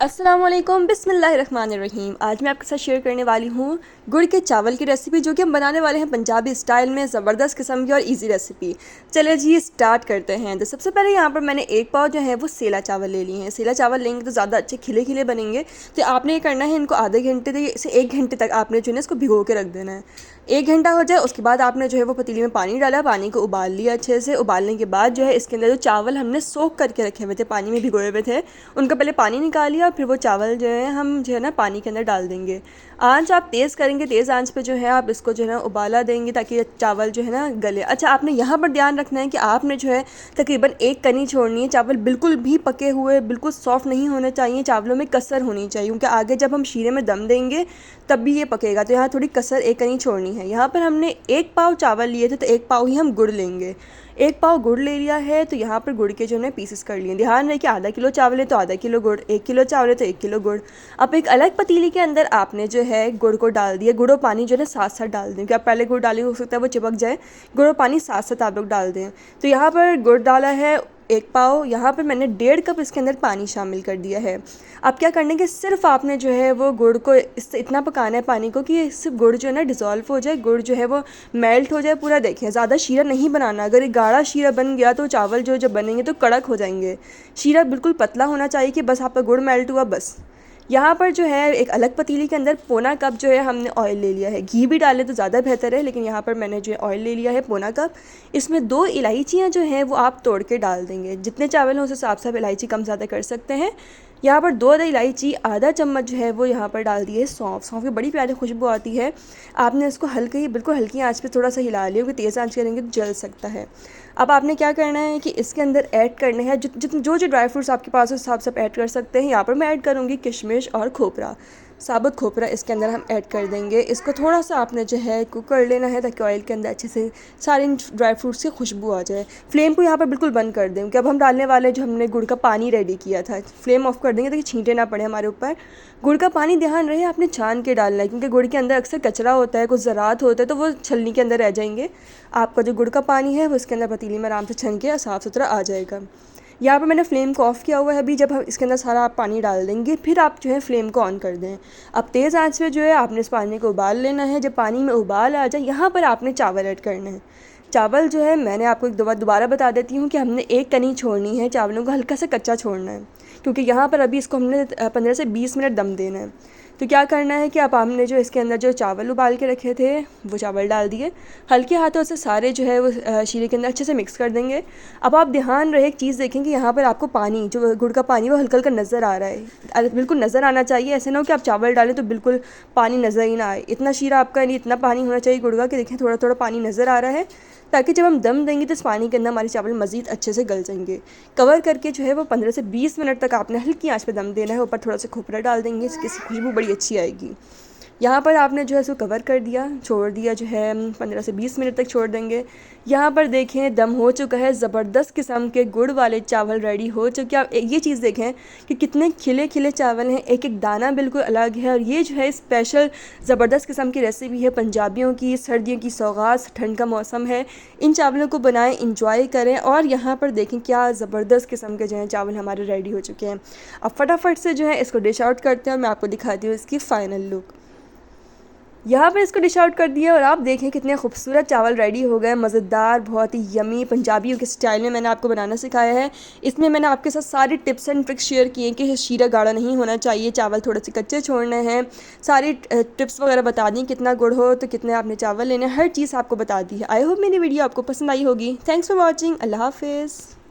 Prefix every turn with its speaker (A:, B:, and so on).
A: अस्सलामुअलैकुम बिस्मिल्लाहिर्रहमानिर्रहीम। आज मैं आपके साथ शेयर करने वाली हूँ गुड़ के चावल की रेसिपी, जो कि हम बनाने वाले हैं पंजाबी स्टाइल में। ज़बरदस्त किस्म की और इजी रेसिपी। चलिए जी स्टार्ट करते हैं। तो सबसे पहले यहाँ पर मैंने एक पाव जो है वो सेला चावल ले लिए हैं। सेला चावल लेंगे तो ज़्यादा अच्छे खिले खिले बनेंगे। तो आपने ये करना है, इनको आधे घंटे से 1 घंटे तक आपने जो है इसको भिगो के रख देना है। 1 घंटा हो जाए उसके बाद आपने जो है वो पतीली में पानी डाला, पानी को उबाल लिया अच्छे से। उबालने के बाद जो है इसके अंदर जो चावल हमने सोख करके रखे हुए थे, पानी में भिगोए हुए थे, उनका पहले पानी निकाल लिया। फिर वो चावल जो है हम जो है ना पानी के अंदर डाल देंगे। आंच आप तेज़ करेंगे, तेज़ आंच पे जो है आप इसको जो है ना उबाला देंगे ताकि चावल जो है ना गले। अच्छा, आपने यहाँ पर ध्यान रखना है कि आपने जो है तकरीबन एक कनी छोड़नी है। चावल बिल्कुल भी पके हुए बिल्कुल सॉफ्ट नहीं होने चाहिए, चावलों में कसर होनी चाहिए, क्योंकि आगे जब हम शीरे में दम देंगे तब भी ये पकेगा। तो यहाँ थोड़ी कसर एक कनी छोड़नी है। यहाँ पर हमने 1 पाव चावल लिए थे तो 1 पाव ही हम गुड़ लेंगे। 1 पाव गुड़ ले लिया है, तो यहाँ पर गुड़ के जो है पीसेस कर लिए। ध्यान रहे कि आधा किलो चावल है तो आधा किलो गुड़, 1 किलो चावल है तो 1 किलो गुड़। अब एक अलग पतीली के अंदर आपने जो है गुड़ को डाल दिया। गुड़ और पानी जो है साथ साथ डाल दें, क्योंकि आप पहले गुड़ डाली हो सकता है वो चिपक जाए। गुड़ और पानी साथ साथ आप लोग डाल दें। तो यहाँ पर गुड़ डाला है 1 पाव। यहाँ पर मैंने 1.5 कप इसके अंदर पानी शामिल कर दिया है। अब क्या करने के, सिर्फ आपने जो है वो गुड़ को इससे इतना पकाना है पानी को कि इससे गुड़ जो है ना डिज़ोल्व हो जाए, गुड़ जो है वो मेल्ट हो जाए पूरा। देखें, ज़्यादा शीरा नहीं बनाना। अगर एक गाढ़ा शीरा बन गया तो चावल जो जब बनेंगे तो कड़क हो जाएंगे। शीरा बिल्कुल पतला होना चाहिए कि बस आपका गुड़ मेल्ट हुआ बस। यहाँ पर जो है एक अलग पतीली के अंदर 1.25 कप जो है हमने ऑयल ले लिया है। घी भी डाले तो ज़्यादा बेहतर है, लेकिन यहाँ पर मैंने जो है ऑयल ले लिया है 1.25 कप। इसमें 2 इलायचियाँ जो हैं वो आप तोड़ के डाल देंगे। जितने चावल हैं उस हिसाब से आप इलायची कम ज़्यादा कर सकते हैं। यहाँ पर 2 इलायची, आधा चम्मच जो है वो यहाँ पर डाल दिए सौंफ। सौंफ की बड़ी प्यारी खुशबू आती है। आपने इसको बिल्कुल हल्की आंच पे थोड़ा सा हिला लिया, क्योंकि तेज़ आंच करेंगे तो जल सकता है। अब आपने क्या करना है कि इसके अंदर ऐड करने हैं जो ड्राई फ्रूट्स आपके पास उस हिसाब से आप ऐड कर सकते हैं। यहाँ पर मैं ऐड करूँगी किशमिश और खोपरा, साबुत खोपरा इसके अंदर हम ऐड कर देंगे। इसको थोड़ा सा आपने जो है कुक कर लेना है ताकि ऑयल के अंदर अच्छे से सारे ड्राई फ्रूट्स की खुशबू आ जाए। फ्लेम को यहाँ पर बिल्कुल बंद कर दें, क्योंकि अब हम डालने वाले जो हमने गुड़ का पानी रेडी किया था, फ्लेम ऑफ कर देंगे ताकि छींटे ना पड़े हमारे ऊपर। गुड़ का पानी ध्यान रहे आपने छान के डालना है, क्योंकि गुड़ के अंदर अक्सर कचरा होता है, कुछ ज़रात होता है, तो वो छलनी के अंदर रह जाएंगे। आपका जो गुड़ का पानी है वो इसके अंदर पतीली में आराम से छन के साफ़ सुथरा आ जाएगा। यहाँ पर मैंने फ्लेम को ऑफ़ किया हुआ है। अभी जब हम इसके अंदर सारा आप पानी डाल देंगे फिर आप जो है फ्लेम को ऑन कर दें। अब तेज़ आंच पे जो है आपने इस पानी को उबाल लेना है। जब पानी में उबाल आ जाए, यहाँ पर आपने चावल ऐड करने हैं। चावल जो है मैंने आपको एक दोबारा बता देती हूँ कि हमने एक कनी छोड़नी है, चावलों को हल्का सा कच्चा छोड़ना है, क्योंकि यहाँ पर अभी इसको हमने 15 से 20 मिनट दम देना है। तो क्या करना है कि अब हमने जो इसके अंदर जो चावल उबाल के रखे थे वो चावल डाल दिए। हल्के हाथों से सारे जो है वो शीरे के अंदर अच्छे से मिक्स कर देंगे। अब आप ध्यान रहे एक चीज़ देखें कि यहाँ पर आपको पानी, जो गुड़ का पानी वो हल्का हल्का नज़र आ रहा है, बिल्कुल नज़र आना चाहिए। ऐसे ना हो कि आप चावल डालें तो बिल्कुल पानी नज़र ही ना आए। इतना शीरा आपका नहीं, इतना पानी होना चाहिए गुड़ का कि देखें थोड़ा थोड़ा पानी नज़र आ रहा है, ताकि जब हम दम देंगे तो इस पानी के अंदर हमारे चावल मज़ीद अच्छे से गल जाएंगे। कवर करके जो है वो 15 से 20 मिनट तक आपने हल्की आंच पे दम देना है। ऊपर थोड़ा सा खोपरा डाल देंगे, इसकी खुशबू बड़ी अच्छी आएगी। यहाँ पर आपने जो है इसको कवर कर दिया, छोड़ दिया जो है 15 से 20 मिनट तक छोड़ देंगे। यहाँ पर देखें दम हो चुका है, ज़बरदस्त किस्म के गुड़ वाले चावल रेडी हो चुके हैं। आप ये चीज़ देखें कि कितने खिले खिले चावल हैं, एक एक दाना बिल्कुल अलग है। और ये जो है स्पेशल ज़बरदस्त किस्म की रेसिपी है पंजाबियों की, सर्दियों की सौगात, ठंड का मौसम है। इन चावलों को बनाएं, इंजॉय करें। और यहाँ पर देखें क्या ज़बरदस्त किस्म के जो हैं चावल हमारे रेडी हो चुके हैं। अब फटाफट से जो है इसको डिश आउट करते हैं और मैं आपको दिखाती हूँ इसकी फ़ाइनल लुक। यहाँ पर इसको डिश आउट कर दिया और आप देखें कितने खूबसूरत चावल रेडी हो गए, मज़ेदार, बहुत ही यमी पंजाबियों के स्टाइल में मैंने आपको बनाना सिखाया है। इसमें मैंने आपके साथ सारी टिप्स एंड ट्रिक्स शेयर किए कि शीरा गाढ़ा नहीं होना चाहिए, चावल थोड़े से कच्चे छोड़ने हैं, सारी टिप्स वगैरह बता दी, कितना गुड़ हो तो कितने आपने चावल लेने, हर चीज़ आपको बता दी है। आई होप मेरी वीडियो आपको पसंद आई होगी। Thanks for watching. अल्लाह हाफिज़।